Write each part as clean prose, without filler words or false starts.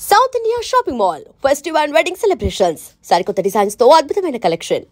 South India shopping mall festival and wedding celebrations సరికొత్త designs తో అద్భుతమైన collection.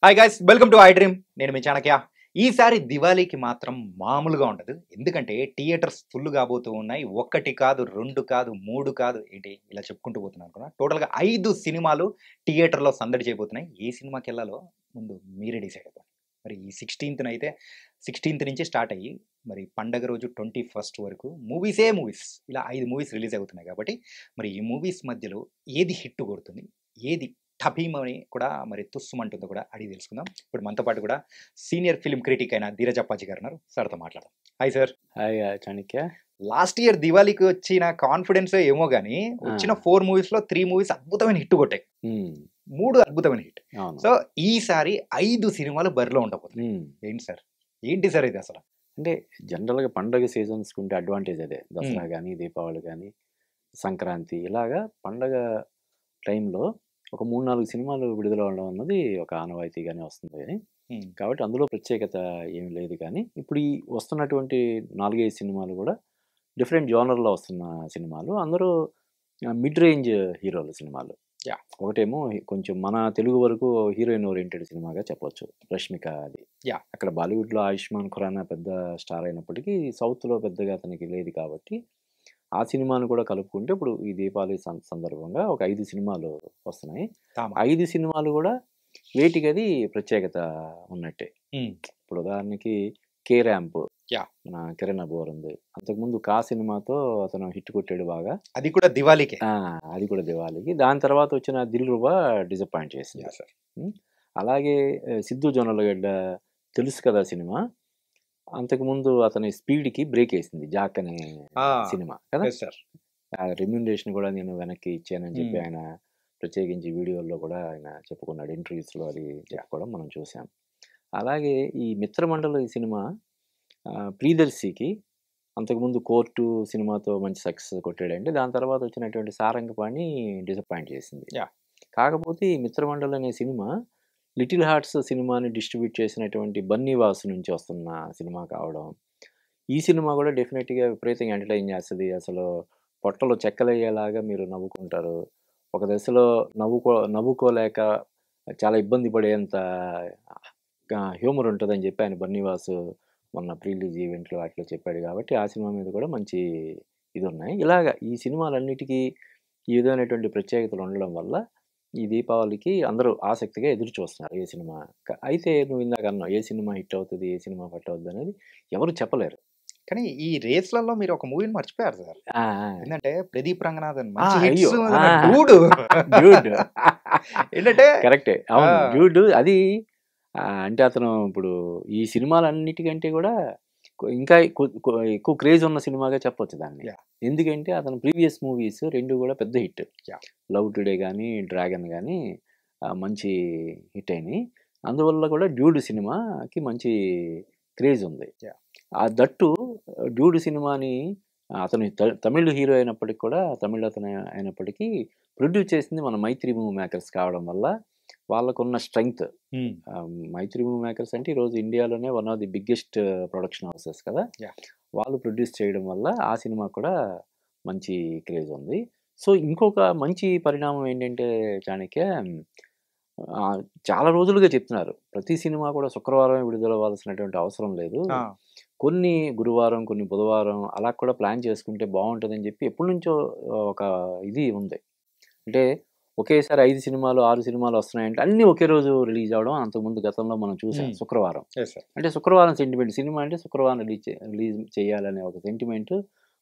Hi guys, welcome to I dream. నేను మీ చాణక్య. ఈసారి దివాళీకి మాత్రం మామూలుగా ఉండదు. ఎందుకంటే థియేటర్స్ ఫుల్ కాబోతూ ఉన్నాయి. ఒక్కటి కాదు, రెండు కాదు, మూడు కాదు, ఏంటి ఇలా చెప్పుకుంటూ పోతున్నాను అనుకున్నా. టోటల్గా 5 సినిమాలు థియేటర్లో సందడి చేయబోతున్నాయి. ఏ సినిమాకి వెళ్ళాలో ముందు మీరే డిసైడ్ అవ్వండి. మరి ఈ 16th అయితే 16th నుంచి స్టార్ట్ అయ్యి మరి పండగ రోజు 21st వరకు మూవీస్ ఇలా 5 మూవీస్ రిలీజ్ అవుతున్నాయి. కాబట్టి మరి ఈ మూవీస్ మధ్యలో ఏది హిట్ కొడుతుంది, ఏది టపీమని కూడా మరి తుస్సుమంటుందో కూడా అడిగి తెలుసుకుందాం. ఇప్పుడు మనతో పాటు కూడా సీనియర్ ఫిల్మ్ క్రిటిక్ అయిన ధీరజ్ అప్పాజీ గారు ఉన్నారు. సార్తో మాట్లాడదాం. Hi sir. Hi Chanakya. Last year దివాళీకి వచ్చిన కాన్ఫిడెన్స్ ఏమో కానీ వచ్చిన 4 మూవీస్ లో 3 మూవీస్ అద్భుతమైన హిట్ కొట్టాయి. 3 అద్భుతమైన హిట్. సో ఈసారి 5 సినిమాలు బరిలో ఉండబోతుంది. ఏంటి సార్, ఏంటి సార్ ఇది అసలు? అంటే జనరల్గా పండగ సీజన్స్ ఉంటే అడ్వాంటేజ్ అదే. దసరా కానీ, దీపావళి కానీ, సంక్రాంతి ఇలాగా పండగ టైంలో ఒక 3-4 సినిమాలు విడుదల అవడం అన్నది ఒక ఆనవాయితీగానే వస్తుంది. కాబట్టి అందులో ప్రత్యేకత ఏమి లేదు. కానీ ఇప్పుడు ఈ వస్తున్నటువంటి 4-5 సినిమాలు కూడా డిఫరెంట్ జోనర్లో వస్తున్న సినిమాలు. అందరూ మిడ్ రేంజ్ హీరోల సినిమాలు. ఒకటేమో కొంచెం మన తెలుగు వరకు హీరోయిన్ ఓరియంటెడ్ సినిమాగా చెప్పవచ్చు, రష్మిక. అది అక్కడ బాలీవుడ్లో ఆయుష్మాన్ ఖురానా పెద్ద స్టార్ అయినప్పటికీ సౌత్లో పెద్దగా అతనికి లేదు. కాబట్టి ఆ సినిమాను కూడా కలుపుకుంటే ఇప్పుడు ఈ దీపావళి సందర్భంగా ఒక 5 సినిమాలు వస్తున్నాయి. 5 సినిమాలు కూడా వేటికి అది ప్రత్యేకత ఉన్నట్టే. ఇప్పుడు ఉదాహరణకి కే ర్యాంప్, మన కిరణ్ అబోర్ ఉంది. అంతకుముందు కా సినిమాతో అతను హిట్ కొట్టాడు బాగా. అది కూడా దివాళీకి. అది కూడా దివాళీకి. దాని తర్వాత వచ్చిన దిల్ రుబా డిసప్పాయింట్ చేసింది. అలాగే సిద్ధు జొన్నలగడ్డ తెలుసు కదా సినిమా, అంతకుముందు అతని స్పీడ్కి బ్రేక్ వేసింది జాక్ అనే సినిమా కదా. రెమ్యూనరేషన్ కూడా నేను వెనక్కి ఇచ్చానని చెప్పి ఆయన ప్రత్యేకించి వీడియోల్లో కూడా ఆయన చెప్పుకున్నాడు, ఇంటర్వ్యూస్లో అది చెప్పుకోవడం మనం చూసాం. అలాగే ఈ మిత్రమండలి సినిమా ప్రియదర్శికి అంతకుముందు కోర్టు సినిమాతో మంచి సక్సెస్ కొట్టాడంటే దాని తర్వాత వచ్చినటువంటి సారంగపాణి డిసప్పాయింట్ చేసింది. కాకపోతే ఈ మిత్రమండలి అనే సినిమా లిటిల్ హార్ట్స్ సినిమాని డిస్ట్రిబ్యూట్ చేసినటువంటి బన్నీవాసు నుంచి వస్తున్న సినిమా కావడం, ఈ సినిమా కూడా డెఫినెట్గా విపరీతంగా ఎంటర్టైన్ చేస్తుంది. అసలు పొట్టలో చెక్కలయ్యేలాగా మీరు నవ్వుకుంటారు. ఒక దశలో నవ్వుకోలేక చాలా ఇబ్బంది పడేంత హ్యూమర్ ఉంటుందని చెప్పి ఆయన బన్నీవాసు మొన్న ప్రీలీజ్ ఈవెంట్లో వాటిలో చెప్పాడు. కాబట్టి ఆ సినిమా మీద కూడా మంచి ఇది ఉన్నాయి. ఇలాగా ఈ సినిమాలన్నిటికీ ఈ విధమైనటువంటి ప్రత్యేకతలు ఉండడం వల్ల ఈ దీపావళికి అందరూ ఆసక్తిగా ఎదురు చూస్తున్నారు ఏ సినిమా. అయితే నువ్వు ఇందాక అన్నావు ఏ సినిమా హిట్ అవుతుంది, ఏ సినిమా హిట్ అవుతుంది అనేది ఎవరు చెప్పలేరు. కానీ ఈ రేస్లలో మీరు ఒక మూవీని మర్చిపోయారు సార్. ఏంటంటే ప్రదీప్ రంగనాథన్ ఏంటంటే కరెక్టే. అవును, డ్యూడ్. అది అంటే అతను ఇప్పుడు ఈ సినిమాలన్నిటికంటే కూడా ఇంకా ఎక్కువ క్రేజ్ ఉన్న సినిమాగా చెప్పొచ్చు దాన్ని. ఎందుకంటే అతను ప్రీవియస్ మూవీస్ 2 కూడా పెద్ద హిట్. లవ్ టుడే కానీ, డ్రాగన్ కానీ మంచి హిట్ అయినాయి. అందువల్ల కూడా డ్యూడ్ సినిమాకి మంచి క్రేజ్ ఉంది. ఆ దట్టు డ్యూడ్ సినిమాని అతను తమిళ్ హీరో అయినప్పటికీ కూడా, తమిళ అతను అయినప్పటికీ ప్రొడ్యూస్ చేసింది మన మైత్రి మూవీ మేకర్స్ కావడం వల్ల వాళ్ళకున్న స్ట్రెంగ్త్. మైత్రి మూవీ మేకర్స్ అంటే ఈరోజు ఇండియాలోనే one of the biggest production houses కదా. వాళ్ళు ప్రొడ్యూస్ చేయడం వల్ల ఆ సినిమా కూడా మంచి క్రేజ్ ఉంది. సో ఇంకొక మంచి పరిణామం ఏంటంటే చాణక్య, చాలా రోజులుగా చెప్తున్నారు ప్రతి సినిమా కూడా శుక్రవారం విడుదల అవ్వాల్సినటువంటి అవసరం లేదు, కొన్ని గురువారం, కొన్ని బుధవారం అలా కూడా ప్లాన్ చేసుకుంటే బాగుంటుందని చెప్పి ఎప్పటి నుంచో ఒక ఇది ఉంది. అంటే ఒకేసారి 5 సినిమాలు 6 సినిమాలు వస్తున్నాయంటే అన్నీ ఒకే రోజు రిలీజ్ అవడం అంతకుముందు గతంలో మనం చూసాం. శుక్రవారం అంటే శుక్రవారం సెంటిమెంట్, సినిమా అంటే శుక్రవారం రిలీజ్ చేయాలనే ఒక సెంటిమెంట్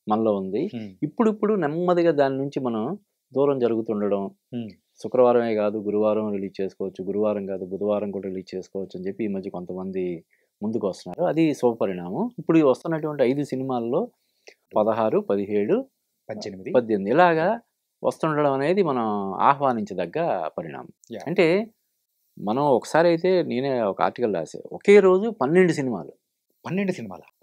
మనలో ఉంది. ఇప్పుడు నెమ్మదిగా దాని నుంచి మనం దూరం జరుగుతుండడం, శుక్రవారమే కాదు గురువారం రిలీజ్ చేసుకోవచ్చు, గురువారం కాదు బుధవారం కూడా రిలీజ్ చేసుకోవచ్చు అని చెప్పి ఈ మధ్య కొంతమంది ముందుకు వస్తున్నారు. అది శుభపరిణామం. ఇప్పుడు వస్తున్నటువంటి 5 సినిమాల్లో 16, 17, 18 ఇలాగా వస్తుండడం అనేది మనం ఆహ్వానించదగ్గ పరిణామం. అంటే మనం ఒకసారి అయితే నేనే ఒక ఆర్టికల్ రాసే, ఒకే రోజు 12 సినిమాలు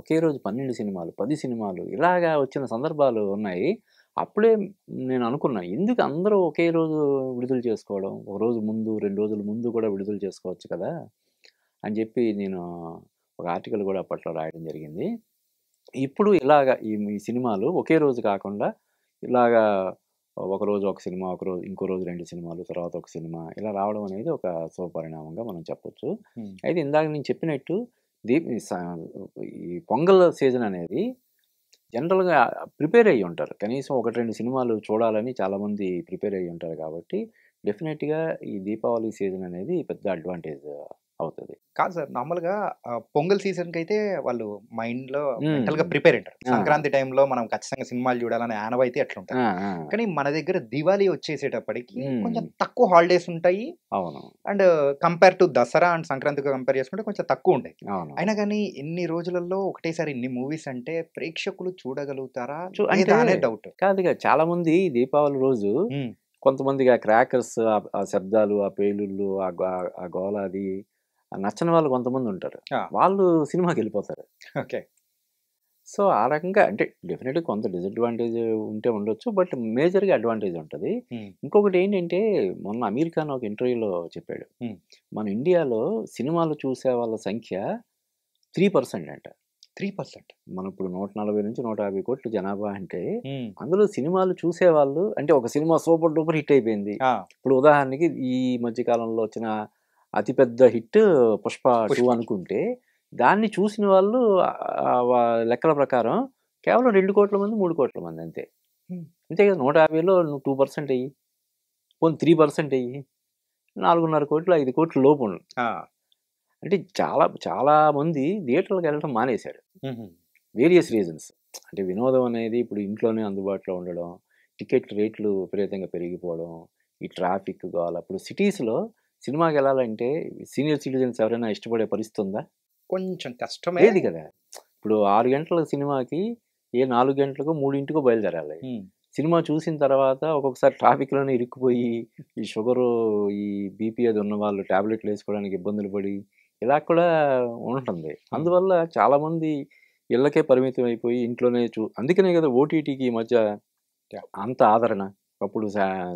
ఒకే రోజు 12 సినిమాలు, 10 సినిమాలు ఇలాగా వచ్చిన సందర్భాలు ఉన్నాయి. అప్పుడే నేను అనుకున్నా, ఎందుకు అందరూ ఒకే రోజు విడుదల చేసుకోవడం, ఒక రోజు ముందు 2 రోజుల ముందు కూడా విడుదల చేసుకోవచ్చు కదా అని చెప్పి నేను ఒక ఆర్టికల్ కూడా అప్పట్లో రాయడం జరిగింది. ఇప్పుడు ఇలాగా ఈ సినిమాలు ఒకే రోజు కాకుండా ఇలాగా ఒకరోజు ఒక సినిమా, ఒకరోజు ఇంకో రోజు 2 సినిమాలు, తర్వాత ఒక సినిమా ఇలా రావడం అనేది ఒక శుభపరిణామంగా మనం చెప్పొచ్చు. అయితే ఇందాక నేను చెప్పినట్టు ఈ ఈ పొంగల్ సీజన్ అనేది జనరల్‌గా ప్రిపేర్ అయ్యి ఉంటారు. కనీసం 1, 2 సినిమాలు చూడాలని చాలామంది ప్రిపేర్ అయ్యి ఉంటారు కాబట్టి డెఫినెట్‌గా ఈ దీపావళి సీజన్ అనేది పెద్ద అడ్వాంటేజ్ అవుతది. కాదు సార్, నార్మల్‌గా పొంగల్ సీజన్‌కి అయితే వాళ్ళు మైండ్‌లో హ్మ్. మెంటల్‌గా ప్రిపేర్ ఉంటారు. ఆ! సంక్రాంతి టైంలో మనం ఖచ్చితంగా సినిమాలు చూడాలనే ఆనవాయితీ అట్లుంటది. ఆ! ఆ! కానీ మన దగ్గర దివాళీ వచ్చేసేటప్పటికి హ్మ్. కొంచెం తక్కువ హాలిడేస్ ఉంటాయి. అవును. And compare to Dasara and సంక్రాంతితో కంపేర్ చేసుకుంటే కొంచెం తక్కువ ఉంటాయి. అవును. అయినా కానీ ఇన్ని రోజులలో ఒకటేసారి ఇన్ని మూవీస్ అంటే ప్రేక్షకులు చూడగలుగుతారా అంటే లేదా అనే డౌట్. కాదుగా చాలామంది దీపావళి రోజు కొంతమందికి ఆ క్రాకర్స్, ఆ శబ్దాలు, ఆ పేలుళ్ళు, ఆ గోల అది నచ్చని వాళ్ళు కొంతమంది ఉంటారు. వాళ్ళు సినిమాకెళ్ళిపోతారు. ఓకే. సో, ఆ రకంగా అంటే డెఫినెట్‌గా కొంత డిసడ్వాంటేజ్ ఉంటే ఉండొచ్చు. బట్ మేజర్‌గా అడ్వాంటేజ్ ఉంటది. ఇంకొకటి ఏంటంటే మొన్న అమీర్ ఖాన్ ఒక ఇంటర్వ్యూలో చెప్పాడు. మన ఇండియాలో సినిమాలు చూసే వాళ్ళ సంఖ్య 3% అంట. 3%. మనం ఇప్పుడు 140-150 కోట్ల జనాభా అంటే అందులో సినిమాలు చూసేవాళ్ళు అంటే ఒక సినిమా సూపర్ డూపర్ హిట్ అయిపోయింది. ఇప్పుడు ఉదాహరణకి ఈ మధ్య కాలంలో వచ్చిన అతిపెద్ద హిట్ 'పుష్ప 2' అనుకుంటే దాన్ని చూసిన వాళ్ళు లెక్కల ప్రకారం కేవలం 2 కోట్ల మంది, 3 కోట్ల మంది అంతే. అంతే కదా, 150లో నువ్వు 2% అయ్యి, పోనీ 3% అయ్యి, 4.5 కోట్లు, 5 కోట్ల లోపు అంటే చాలా మంది థియేటర్లకు వెళ్ళడం మానేశారు. Various reasons. అంటే వినోదం అనేది ఇప్పుడు ఇంట్లోనే అందుబాటులో ఉండడం, టికెట్ రేట్లు విపరీతంగా పెరిగిపోవడం, ఈ ట్రాఫిక్ గోల. ఇప్పుడు సిటీస్‌లో సినిమాకి వెళ్ళాలంటే సీనియర్ సిటిజన్స్ ఎవరైనా ఇష్టపడే పరిస్థితి ఉందా? కొంచెం కష్టమే. లేదు కదా. ఇప్పుడు 6 గంటల సినిమాకి 4 గంటలకో, 3కో బయలుదేరాలి. సినిమా చూసిన తర్వాత ఒక్కొక్కసారి ట్రాఫిక్‌లోనే ఇరుక్కుపోయి ఈ షుగరు, ఈ బీపీ అది ఉన్న వాళ్ళు టాబ్లెట్లు వేసుకోవడానికి ఇబ్బందులు పడి ఇలా కూడా ఉంటుంది. అందువల్ల చాలామంది ఇళ్ళకే పరిమితం అయిపోయి ఇంట్లోనే అందుకనే కదా ఓటీటీకి ఈ మధ్య అంత ఆదరణ. ఒకప్పుడు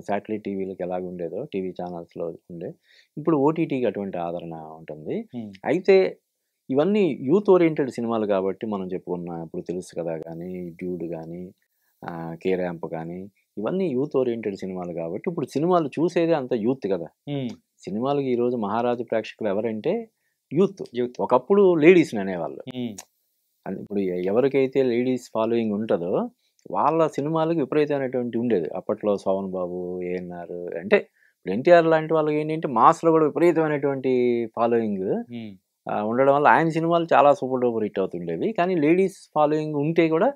శాటిలైట్ టీవీలకి ఎలాగుండేదో టీవీ ఛానల్స్‌లో ఉండే, ఇప్పుడు ఓటీటీకి అటువంటి ఆదరణ ఉంటుంది. అయితే ఇవన్నీ యూత్ ఓరియెంటెడ్ సినిమాలు కాబట్టి మనం చెప్పుకున్న ఇప్పుడు తెలుసు కదా కానీ, డ్యూడ్ కానీ, కే ర్యాంప్ కానీ ఇవన్నీ యూత్ ఓరియెంటెడ్ సినిమాలు కాబట్టి ఇప్పుడు సినిమాలు చూసేదే అంత యూత్ కదా. సినిమాలకి ఈరోజు మహారాజు ప్రేక్షకులు ఎవరంటే యూత్. ఒకప్పుడు లేడీస్‌ని అనేవాళ్ళు. ఇప్పుడు ఎవరికైతే లేడీస్ ఫాలోయింగ్ ఉంటుందో వాళ్ళ సినిమాలకి విపరీతమైనటువంటి ఉండేది. అప్పట్లో శోభన్ బాబు, ఏఎన్ఆర్ అంటే ఇప్పుడు ఎన్టీఆర్ లాంటి వాళ్ళకి ఏంటంటే మాస్‌లో కూడా విపరీతమైనటువంటి ఫాలోయింగ్ ఉండడం వల్ల ఆయన సినిమాలు చాలా సూపర్ డూపర్ హిట్ అవుతుండేవి. కానీ లేడీస్ ఫాలోయింగ్ ఉంటే కూడా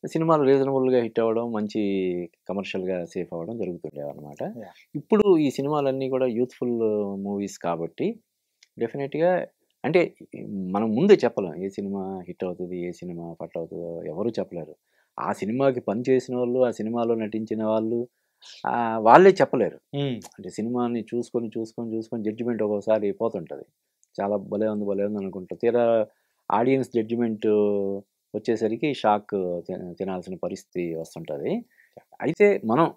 సినిమాలు రీజనబుల్‌గా హిట్ అవ్వడం, మంచి కమర్షియల్‌గా సేఫ్ అవ్వడం జరుగుతుండేవన్నమాట. ఇప్పుడు ఈ సినిమాలన్నీ కూడా యూత్‌ఫుల్ మూవీస్ కాబట్టి డెఫినెట్‌గా అంటే మనం ముందే చెప్పలేం. ఏ సినిమా హిట్ అవుతది, ఏ సినిమా ఫట్ అవుతదో ఎవరు చెప్పలేరు. ఆ సినిమాకి పనిచేసిన వాళ్ళు, ఆ సినిమాలో నటించిన వాళ్ళు వాళ్ళే చెప్పలేరు. అంటే సినిమాని చూసుకొని జడ్జిమెంట్ ఒక్కోసారి పోతుంటది. చాలా భలే ఉంది అనుకుంటా. తీరా ఆడియన్స్ జడ్జిమెంట్ వచ్చేసరికి షాక్ తినాల్సిన పరిస్థితి వస్తుంటది. అయితే మనం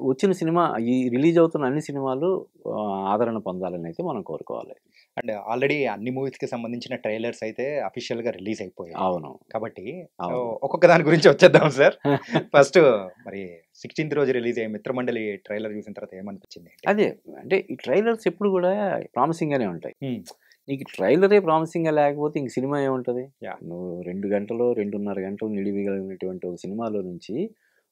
వచ్చిన సినిమా ఈ రిలీజ్ అవుతున్న అన్ని సినిమాలు ఆదరణ పొందాలని అయితే మనం కోరుకోవాలి. అండ్ ఆల్రెడీ అన్ని మూవీస్‌కి సంబంధించిన ట్రైలర్స్ అయితే అఫీషియల్‌గా రిలీజ్ అయిపోయాయి. అవును. కాబట్టి ఒక్కొక్క దాని గురించి వచ్చేద్దాం సార్. ఫస్ట్ మరి 16th రోజు రిలీజ్ అయ్యే మిత్రమండలి ట్రైలర్ చూసిన తర్వాత ఏమనిపించింది? అదే అంటే ఈ ట్రైలర్స్ ఎప్పుడు కూడా ప్రామిసింగ్‌గానే ఉంటాయి. నీకు ట్రైలరే ప్రామిసింగ్‌గా లేకపోతే ఇంక సినిమా ఏముంటది? నువ్వు 2 గంటలు, 2.5 గంటలు నిడివిగలిగినటువంటి ఒక సినిమాలో నుంచి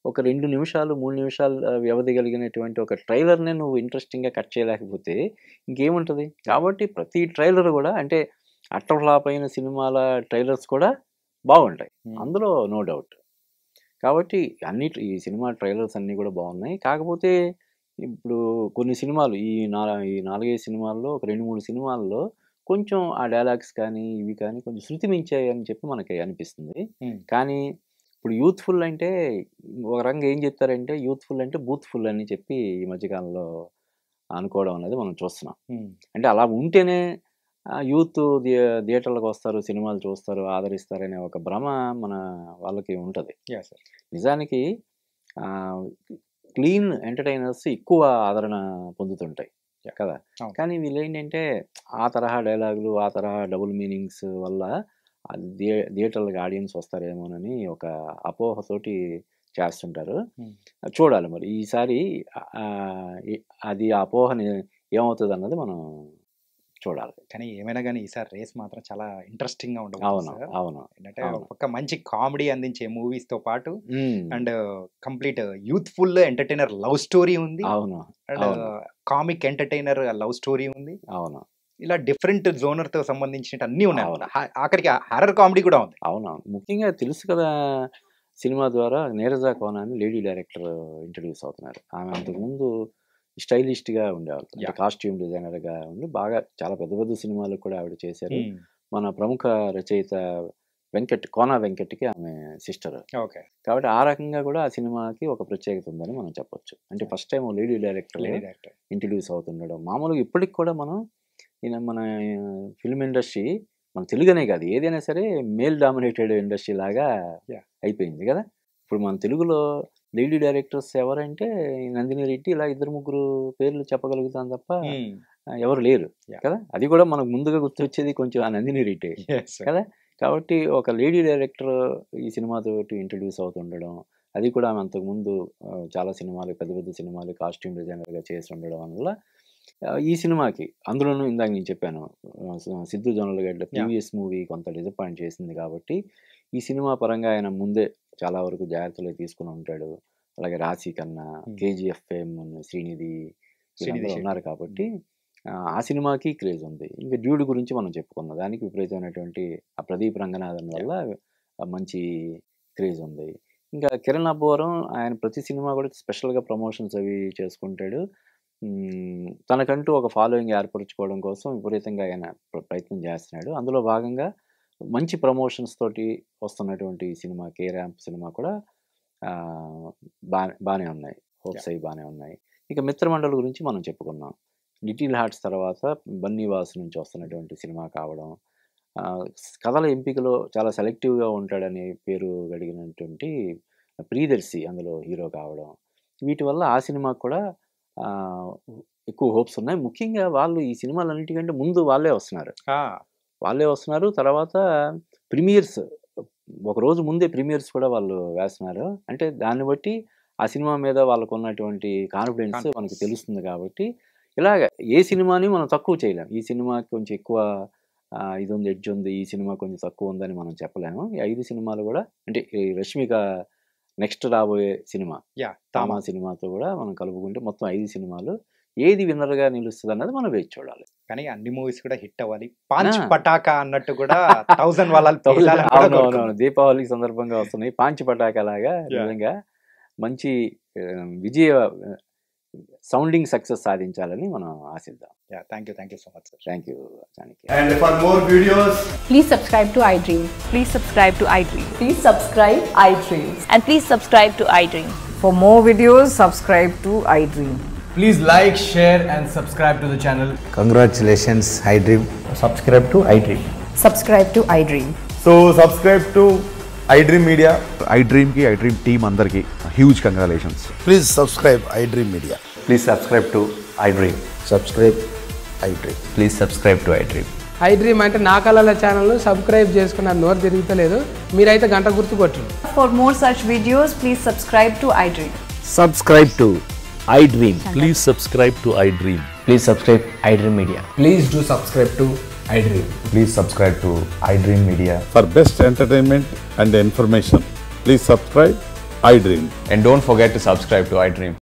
ఒక 2 నిమిషాలు, 3 నిమిషాలు వ్యవధి కలిగినటువంటి ఒక ట్రైలర్‌నే నువ్వు ఇంట్రెస్టింగ్‌గా కట్ చేయలేకపోతే ఇంకేముంటది? కాబట్టి ప్రతి ట్రైలర్ కూడా అంటే అట్టర్ ఫ్లాప్ అయిన సినిమాల ట్రైలర్స్ కూడా బాగుంటాయి. అందులో నో డౌట్. కాబట్టి ఈ సినిమా ట్రైలర్స్ అన్నీ కూడా బాగున్నాయి. కాకపోతే ఇప్పుడు కొన్ని సినిమాలు ఈ 4, 5 సినిమాల్లో ఒక 2, 3 సినిమాల్లో కొంచెం ఆ డైలాగ్స్ కానీ, ఇవి కానీ కొంచెం శృతి మించాయి అని చెప్పి మనకి అనిపిస్తుంది. కానీ ఇప్పుడు యూత్‌ఫుల్ అంటే ఒక రకంగా ఏం చెప్తారంటే యూత్‌ఫుల్ అంటే బూత్‌ఫుల్ అని చెప్పి ఈ మధ్యకాలంలో అనుకోవడం అనేది మనం చూస్తున్నాం. అంటే అలా ఉంటేనే యూత్ థియేటర్లకు వస్తారు, సినిమాలు చూస్తారు, ఆదరిస్తారనే ఒక భ్రమ మన వాళ్ళకి ఉంటది. నిజానికి క్లీన్ ఎంటర్‌టైనర్స్ ఎక్కువ ఆదరణ పొందుతుంటాయి. కదా. అవును. కానీ వీళ్ళు ఏంటంటే ఆ తరహా డైలాగులు, ఆ తరహా డబుల్ మీనింగ్స్ వల్ల థియేటర్లకు ఆడియన్స్ వస్తారేమోనని ఒక అపోహతోటి చేస్తుంటారు. చూడాలి మరి ఈసారి అది ఆ అపోహని ఏమవుతుంది అన్నది మనం చూడాలి. కానీ ఏమైనా కానీ ఈసారి రేస్ మాత్రం చాలా ఇంట్రెస్టింగ్ గా ఉండదు. అవును అవును ఏంటంటే ఒక మంచి కామెడీ అందించే మూవీస్ తో పాటు and complete youthful entertainer love story ఉంది. అవును and comic entertainer love story ఉంది. అవును ఇలా డిఫరెంట్ జోనర్ తో సంబంధించిన అన్ని ఉన్నాయి. ఆఖరికి హారర్ కామెడీ కూడా ఉంది. అవునవును. ముఖ్యంగా తెలుసు కదా, సినిమా ద్వారా నీరజ కోన అని లేడీ డైరెక్టర్ ఇంట్రడ్యూస్ అవుతున్నారు. ఆమె అంతకుముందు స్టైలిష్గా ఉండేవాళ్ళు, అంటే కాస్ట్యూమ్ డిజైనర్గా ఉండి బాగా చాలా పెద్ద పెద్ద సినిమాలు కూడా ఆవిడ చేశారు. మన ప్రముఖ రచయిత కోన వెంకట్కి ఆమె సిస్టర్. కాబట్టి ఆ రకంగా కూడా ఆ సినిమాకి ఒక ప్రత్యేకత ఉందని మనం చెప్పొచ్చు. అంటే first time lady director introduce అవుతుండడం. మామూలుగా ఇప్పటికి కూడా మన ఫిల్మ్ ఇండస్ట్రీ, మన తెలుగునే కాదు ఏదైనా సరే మేల్ డామినేటెడ్ ఇండస్ట్రీ లాగా అయిపోయింది కదా. ఇప్పుడు మన తెలుగులో లేడీ డైరెక్టర్స్ ఎవరంటే నందిని రెడ్డి, ఇలా 2-3 పేర్లు చెప్పగలుగుతాం తప్ప ఎవరు లేరు కదా. అది కూడా మనకు ముందుగా గుర్తొచ్చేది కొంచెం ఆ నందిని రెడ్డి కదా. కాబట్టి ఒక లేడీ డైరెక్టర్ ఈ సినిమాతో ఇంట్రడ్యూస్ అవుతుండడం, అది కూడా ఆమె అంతకుముందు చాలా సినిమాలు, పెద్ద పెద్ద సినిమాలు కాస్ట్యూమ్ డిజైనర్గా చేసి ఉండడం వల్ల ఈ సినిమాకి, అందులోనూ ఇందాక నేను చెప్పాను సిద్ధు జొన్నలగడ్డ ప్రీవియస్ మూవీ కొంత డిసప్పాయింట్ చేసింది కాబట్టి ఈ సినిమా పరంగా ఆయన ముందే చాలా వరకు జాగ్రత్తలు తీసుకుని ఉంటాడు. అలాగే రాశి కన్నా, కేజీఎఫ్ ఫేమ్ శ్రీనిధి ఉన్నారు కాబట్టి ఆ సినిమాకి క్రేజ్ ఉంది. ఇంకా డ్యూడ్ గురించి మనం చెప్పుకున్నాం, దానికి విపరీతమైనటువంటి ఆ ప్రదీప్ రంగనాథన్ వల్ల మంచి క్రేజ్ ఉంది. ఇంకా కిరణ్ అబ్బవరం ఆయన ప్రతి సినిమా కూడా స్పెషల్గా ప్రమోషన్స్ అవి చేసుకుంటాడు. తనకంటూ ఒక ఫాలోయింగ్ ఏర్పరచుకోవడం కోసం విపరీతంగా ఆయన ప్రయత్నం చేస్తున్నాడు. అందులో భాగంగా మంచి ప్రమోషన్స్ తోటి వస్తున్నటువంటి సినిమా కే ర్యాంప్ సినిమా కూడా బాగానే ఉన్నాయి, హోప్స్ అవి బాగానే ఉన్నాయి. ఇక మిత్రమండలి గురించి మనం చెప్పుకున్నాం. లిటిల్ హార్ట్స్ తర్వాత బన్నీవాసు నుంచి వస్తున్నటువంటి సినిమా కావడం, కథల ఎంపికలో చాలా సెలెక్టివ్గా ఉంటాడని పేరు గడిగినటువంటి ప్రియదర్శి అందులో హీరో కావడం, వీటి వల్ల ఆ సినిమాకు కూడా ఎక్కువ హోప్స్ ఉన్నాయి. ముఖ్యంగా వాళ్ళు ఈ సినిమాలన్నిటికంటే ముందు వాళ్ళే వస్తున్నారు. తర్వాత ప్రీమియర్స్ ఒకరోజు ముందే ప్రీమియర్స్ కూడా వాళ్ళు వేస్తున్నారు. అంటే దాన్ని బట్టి ఆ సినిమా మీద వాళ్ళకు ఉన్నటువంటి కాన్ఫిడెన్స్ మనకు తెలుస్తుంది. కాబట్టి ఇలాగ ఏ సినిమాని మనం తక్కువ చేయలేం. ఈ సినిమాకి కొంచెం ఎక్కువ ఇది ఉంది, ఎడ్జ్ ఉంది, ఈ సినిమా కొంచెం తక్కువ ఉందని మనం చెప్పలేము. ఈ 5 సినిమాలు కూడా, అంటే ఈ రష్మిక నెక్స్ట్ రాబోయే సినిమా తామా సినిమాతో కూడా మనం కలుపుకుంటే మొత్తం 5 సినిమాలు ఏది విన్నర్గా నిలుస్తుంది అన్నది మనం వేచి చూడాలి. కానీ అన్ని మూవీస్ కూడా హిట్ అవ్వాలి. పాంచ్ పటాకా అన్నట్టు కూడా 1000 వాళ్ళ దీపావళి సందర్భంగా వస్తున్నాయి. పాంచ్ పటాకా లాగా నిజంగా మంచి విజయ సౌండింగ్ సక్సెస్ సాధించాలని మనం ఆశిద్దాం. Thank you so much sir. Thank you Chanakya. And for more videos, please subscribe to iDream. Please subscribe to iDream. Please subscribe iDream. And please subscribe to iDream. For more videos, subscribe to iDream. please like, share and subscribe to the channel. Congratulations, iDream. Subscribe to iDream. Subscribe to iDream. So subscribe to iDream Media. iDream team andarki huge congratulations. Please subscribe iDream Media. Please subscribe to iDream. Subscribe iDream. Please subscribe to iDream. iDream అంటే నా కళల channel subscribe చేసుకున్న నోరు తిరుగుతలేదు, మీరైతే గంట గుర్తు కొట్టండి. For more such videos, please subscribe to iDream. Subscribe to iDream. Please subscribe to iDream. Please subscribe iDream Media. Please do subscribe to iDream. Please subscribe to iDream Media. For best entertainment and information, please subscribe iDream. And don't forget to subscribe to iDream.